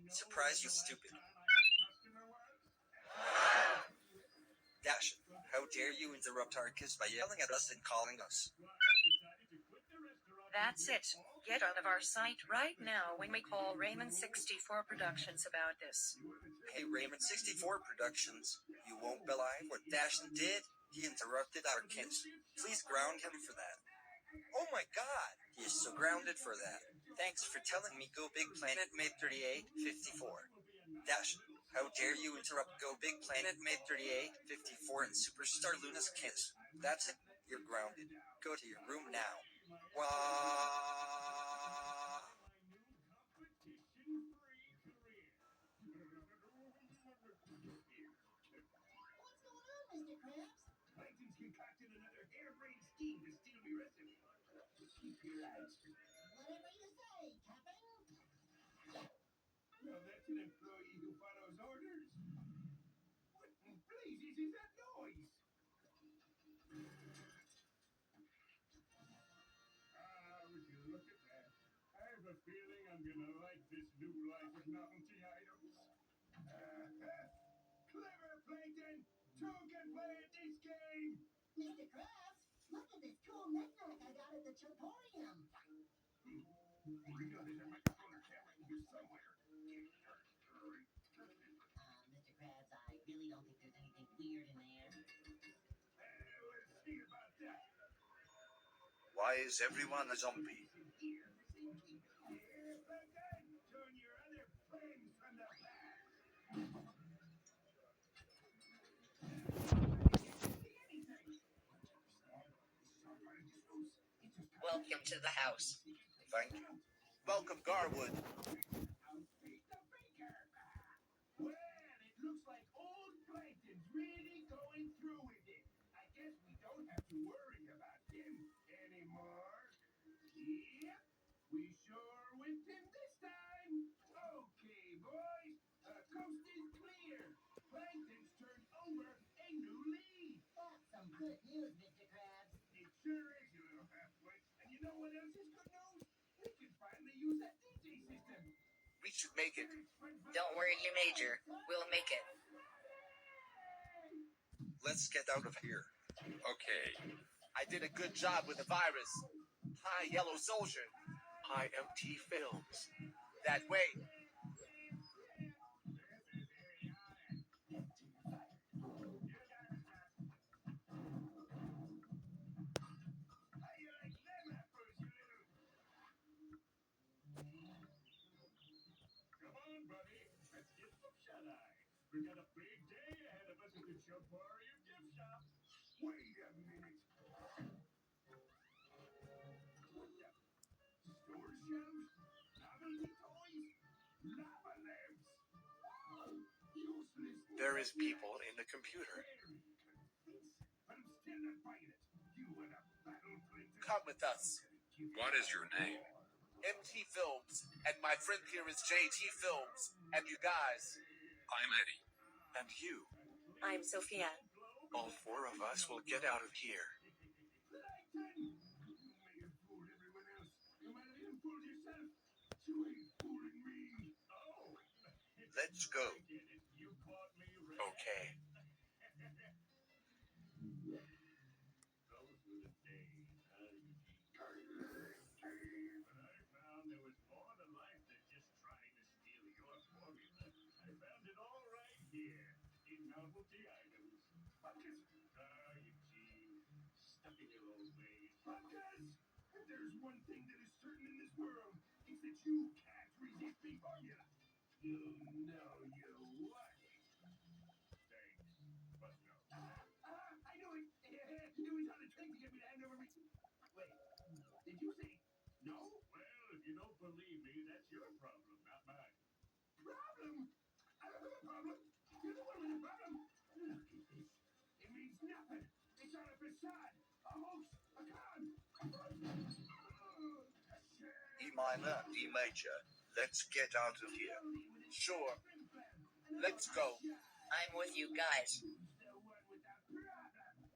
Surprise, you stupid. Dash it. How dare you interrupt our kiss by yelling at us and calling us? That's it. Get out of our sight right now when we call Raymond64 Productions about this. Hey, Raymond64 Productions, you won't believe what Dashin did? He interrupted our kiss. Please ground him for that. Oh my god! He is so grounded for that. Thanks for telling me Go Big Planet Mate 3854. Dash, how dare you interrupt Go Big Planet Mate 3854 and Superstar Luna's kiss? That's it. You're grounded. Go to your room now. Wah! What's going on, Mr. Krabs? Plankton's concocted another harebrained scheme to steal me recipe. Keep your eyes free. Whatever you say, Captain. Now that's an employee who follows orders. What in blazes is that noise? Would you look at that? I have a feeling I'm gonna like this new life of novelty items. Clever, Plankton! Two can play at this game! Mr. Krabs, look at this cool knick-knack I got at the Choporium. You know there's a microphone or camera in here somewhere. Mr. Krabs, I really don't think there's anything weird in there. Let's see about that. Why is everyone a zombie? Here, Plankton! Turn your other friends from the past. Welcome to the house. Thank you. Welcome, Garwood. Well, it looks like old Plankton's really going through with it. I guess we don't have to worry about him anymore. Yep, we sure whipped him this time. Okay, boys, coast is clear. Plankton's turned over a new leaf. That's some good news, Mr. Krabs. It sure is, you little half-wit. And you know what else is good news? We can finally use that DJ system. We should make it. Don't worry, you Major. We'll make it. Let's get out of here. Okay. I did a good job with the virus. Hi, Yellow Soldier. Hi, MT Films. That way. Come on, buddy. Let's get some shut-eye. We got a big day ahead of us at the Choporium gift shop. Wait a minute. What the? Store shelves? Novelty toys? Lava lamps? Oh, useless. There is people in the computer. Very convincing, but I'm still not buying it. You want a battle, Plankton? Come with us. What is your name? MT Films. And my friend here is JT Films. And you guys. I'm Eddie. And you. I'm Sophia. All four of us will get out of here. Plankton! You may have fooled everyone else. You might have even fooled yourself. You ain't fooling me. Oh. Let's go. You caught me red. Okay. Those were the days, huh? But I found there was more to life than just trying to steal your formula. I found it all right here in novelty items. Buckets. Eugene. Stuck in your old ways. Buckets! If there's one thing that is certain in this world, it's that you can't resist the formula. You know you what? Thanks, but no. I knew it. It was on a train to get me to hand over me. Wait, did you say no? Well, if you don't believe me, that's your problem, not mine. Problem? I don't have a problem. You're the one with the problem. Look at this. It means nothing. It's all a facade, a hoax, a con, a front. A sham. E minor, D major. Let's get out of here. Sure. Let's go. I'm with you guys. Who's the one with the problem?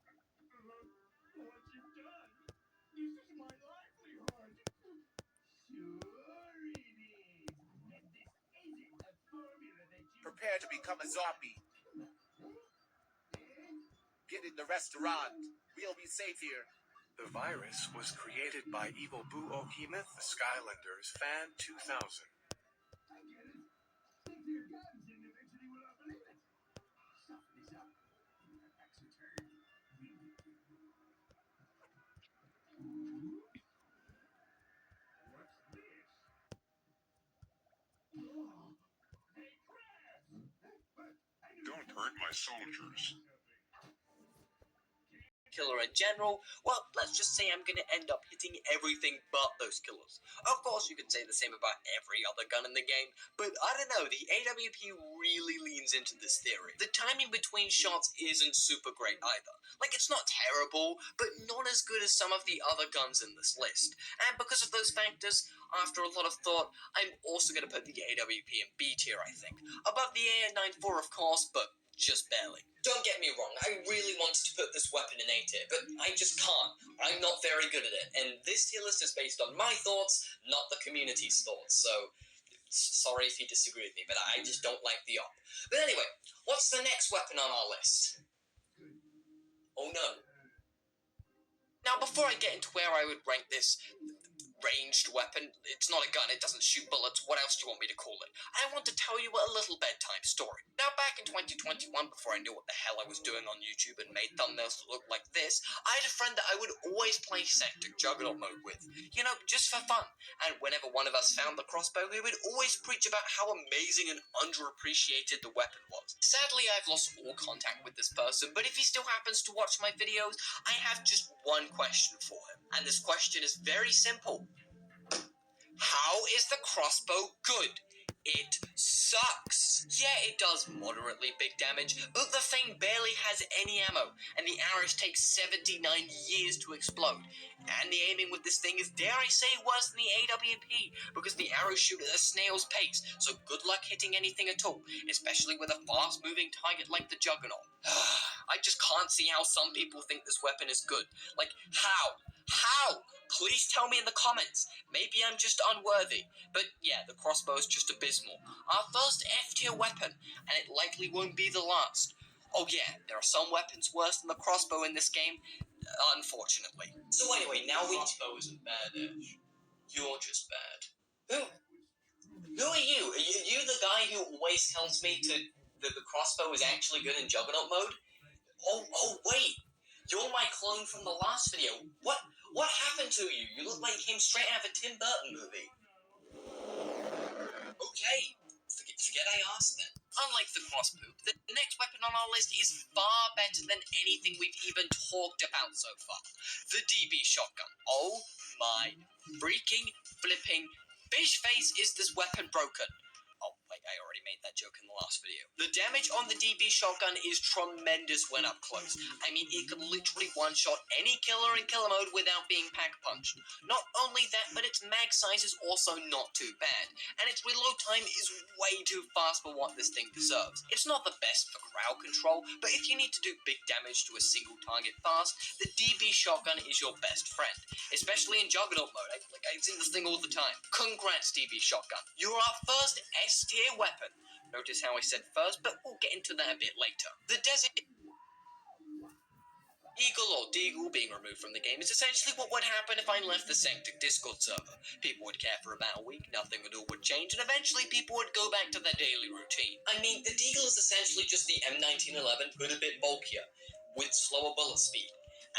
prepare to become a zombie. Get in the restaurant. We'll be safe here. The virus was created by Evil Boo Ohemeth, the Skylanders, Fan 2000. Don't hurt my soldiers. Killer in general, well, let's just say I'm gonna end up hitting everything but those killers. Of course, you could say the same about every other gun in the game, but I don't know, the AWP really leans into this theory. The timing between shots isn't super great either. Like, it's not terrible, but not as good as some of the other guns in this list. And because of those factors, after a lot of thought, I'm also gonna put the AWP in B tier, I think. Above the AN-94, of course, but just barely. Don't get me wrong, I really wanted to put this weapon in A tier, but I just can't. I'm not very good at it, and this tier list is based on my thoughts, not the community's thoughts, so sorry if you disagree with me, but I just don't like the op. But anyway, what's the next weapon on our list? Oh no. Now, before I get into where I would rank this ranged weapon, it's not a gun, it doesn't shoot bullets, what else do you want me to call it? I want to tell you a little bedtime story. Now, back in 2021, before I knew what the hell I was doing on YouTube and made thumbnails that looked like this, I had a friend that I would always play Sector Juggernaut mode with. You know, just for fun. And whenever one of us found the crossbow, he would always preach about how amazing and underappreciated the weapon was. Sadly, I've lost all contact with this person, but if he still happens to watch my videos, I have just one question for him. And this question is very simple. How is the crossbow good? It sucks. Yeah, it does moderately big damage, but the thing barely has any ammo, and the arrows take 79 years to explode. And the aiming with this thing is, dare I say, worse than the AWP, because the arrows shoot at a snail's pace, so good luck hitting anything at all, especially with a fast-moving target like the Juggernaut. I just can't see how some people think this weapon is good. Like, how? How? Please tell me in the comments. Maybe I'm just unworthy. But yeah, the crossbow is just abysmal. Our first F-tier weapon, and it likely won't be the last. Oh yeah, there are some weapons worse than the crossbow in this game, unfortunately. So anyway, now we... Crossbow isn't bad, Edge. You're just bad. Who are you? Are you the guy who always tells me that the crossbow is actually good in Juggernaut mode? Oh, wait. You're my clone from the last video. What happened to you? You look like you came straight out of a Tim Burton movie. Okay, forget I asked then. Unlike the crossbow, the next weapon on our list is far better than anything we've even talked about so far. The DB shotgun. Oh my freaking flipping fish face, is this weapon broken? Oh, wait, I already made that joke in the last video. The damage on the DB shotgun is tremendous when up close. I mean, it can literally one-shot any killer in killer mode without being pack-punched. Not only that, but its mag size is also not too bad, and its reload time is way too fast for what this thing deserves. It's not the best for crowd control, but if you need to do big damage to a single target fast, the DB shotgun is your best friend, especially in Juggernaut mode. I've seen this thing all the time. Congrats, DB shotgun. You're our first S-tier weapon. Notice how I said first, but we'll get into that a bit later. The Desert Eagle, or Deagle, being removed from the game is essentially what would happen if I left the Sector Discord server. People would care for about a week, nothing at all would change, and eventually people would go back to their daily routine. I mean, the Deagle is essentially just the M1911, but a bit bulkier, with slower bullet speed,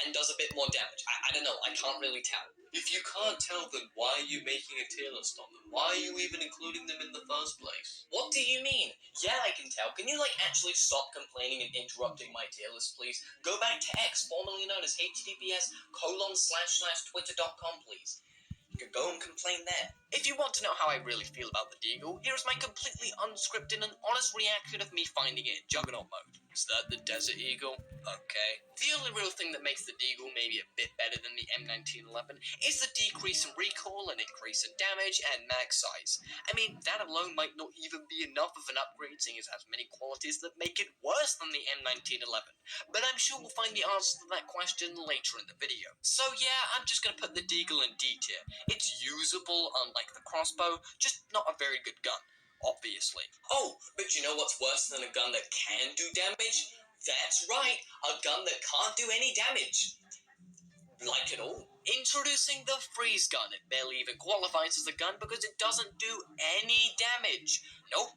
and does a bit more damage. I don't know, I can't really tell. If you can't tell, then why are you making a tier list on them? Why are you even including them in the first place? What do you mean? Yeah, I can tell. Can you, actually stop complaining and interrupting my tier list, please? Go back to X, formerly known as https://twitter.com, please. You can go and complain there. If you want to know how I really feel about the Deagle, here is my completely unscripted and honest reaction of me finding it in Juggernaut mode. Is that the Desert Eagle? Okay. The only real thing that makes the Deagle maybe a bit better than the M1911 is the decrease in recoil and increase in damage and mag size. I mean, that alone might not even be enough of an upgrade, seeing it has many qualities that make it worse than the M1911. But I'm sure we'll find the answer to that question later in the video. So yeah, I'm just gonna put the Deagle in D tier. It's usable, unlike the crossbow, just not a very good gun. obviously. Oh, but you know what's worse than a gun that can do damage? That's right, a gun that can't do any damage. Like at all. Introducing the freeze gun. It barely even qualifies as a gun because it doesn't do any damage. Nope.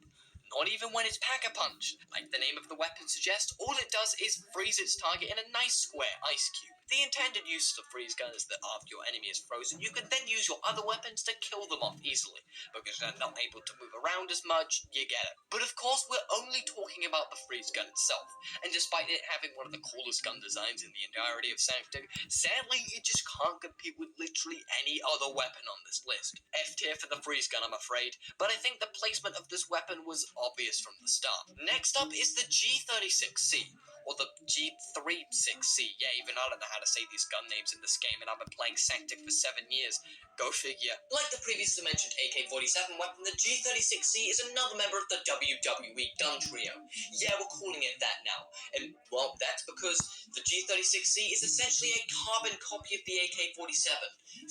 Not even when it's pack-a-punch. Like the name of the weapon suggests, all it does is freeze its target in a nice square ice cube. The intended use of the freeze gun is that after your enemy is frozen, you can then use your other weapons to kill them off easily. Because they're not able to move around as much, you get it. But of course, we're only talking about the freeze gun itself. And despite it having one of the coolest gun designs in the entirety of Sanctum, sadly, it just can't compete with literally any other weapon on this list. F tier for the freeze gun, I'm afraid, but I think the placement of this weapon was obvious from the start. Next up is the G36C, or the G36C. Yeah, even I don't know how to say these gun names in this game, and I've been playing Sanctic for 7 years. Go figure. Like the previously mentioned AK-47 weapon, the G36C is another member of the WWE gun trio. Yeah, we're calling it that now. And, well, that's because the G36C is essentially a carbon copy of the AK-47.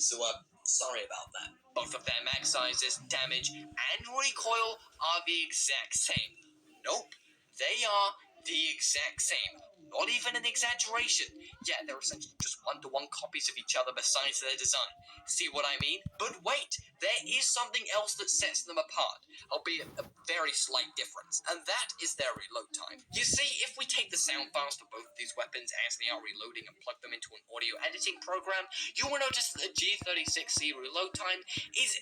So, sorry about that. Both of their mag sizes, damage, and recoil are the exact same. Nope, they are the exact same. Not even an exaggeration. Yeah, they're essentially just one-to-one copies of each other besides their design. See what I mean? But wait, there is something else that sets them apart, albeit a very slight difference, and that is their reload time. You see, if we take the sound files for both of these weapons as they are reloading and plug them into an audio editing program, you will notice that the G36C reload time is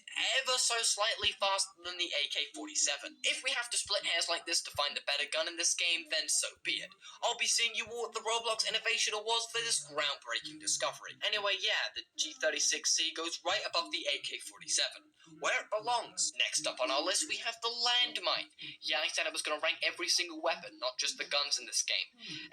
ever so slightly faster than the AK-47. If we have to split hairs like this to find a better gun in this game, then so be it. I'll be seeing you all at the Roblox Innovation Awards for this groundbreaking discovery. Anyway, yeah, the G36C goes right above the AK-47, where it belongs. Next up on our list, we have the Landmine. Yeah, I said I was going to rank every single weapon, not just the guns in this game.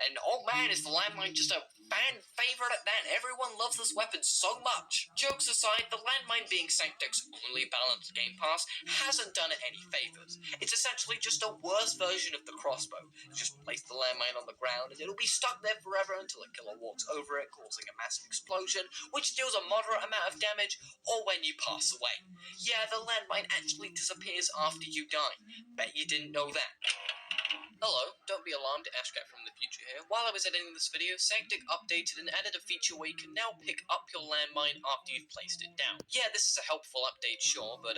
And oh man, is the Landmine just a fan favorite at that? Everyone loves this weapon so much. Jokes aside, the Landmine being Sanctic's only balanced game pass hasn't done it any favors. It's essentially just a worse version of the crossbow. Just place the landmine on the ground and it'll be stuck there forever until a killer walks over it, causing a massive explosion, which deals a moderate amount of damage, or when you pass away. Yeah, the landmine actually disappears after you die. Bet you didn't know that. Hello, don't be alarmed, Ashcat from the future here. While I was editing this video, Sanctic updated and added a feature where you can now pick up your landmine after you've placed it down. Yeah, this is a helpful update, sure, but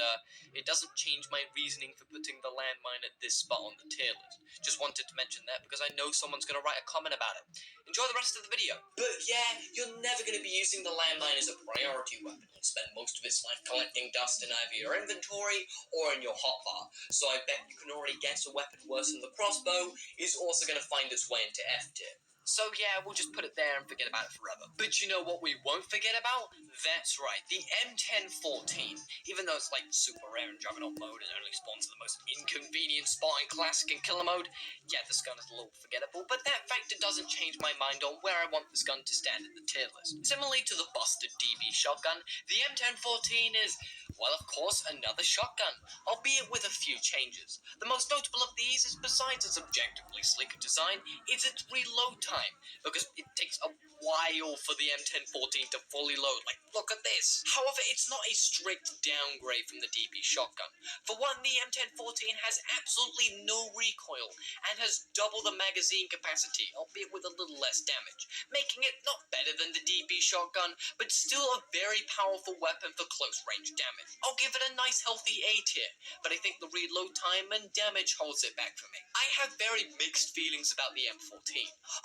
it doesn't change my reasoning for putting the landmine at this spot on the tier list. Just wanted to mention that because I know someone's going to write a comment about it. Enjoy the rest of the video. But yeah, you're never going to be using the landmine as a priority weapon. You'll spend most of its life collecting dust in either your inventory or in your hotbar, so I bet you can already guess a weapon worse than the crossbow is also going to find its way into F tier. So yeah, we'll just put it there and forget about it forever. But you know what we won't forget about? That's right, the M1014. Even though it's like super rare in Juggernaut mode and only spawns in the most inconvenient spot in Classic and Killer mode, yeah, this gun is a little forgettable, but that factor doesn't change my mind on where I want this gun to stand in the tier list. Similarly to the busted DB shotgun, the M1014 is, well, of course, another shotgun, albeit with a few changes. The most notable of these is, besides its objectively sleeker design, is its reload time, because it takes a while for the M1014 to fully load. Like, look at this. However, it's not a strict downgrade from the DB shotgun. For one, the M1014 has absolutely no recoil and has double the magazine capacity, albeit with a little less damage, making it not better than the DB shotgun, but still a very powerful weapon for close-range damage. I'll give it a nice healthy A tier, but I think the reload time and damage holds it back for me. I have very mixed feelings about the M14.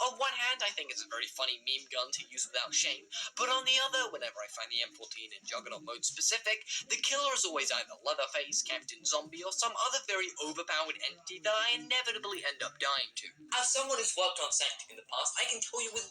On one hand, I think it's a very funny meme gun to use without shame, but on the other, whenever I find the M14 in Juggernaut mode specific, the killer is always either Leatherface, Captain Zombie, or some other very overpowered entity that I inevitably end up dying to. As someone who's worked on Sanctic in the past, I can tell you with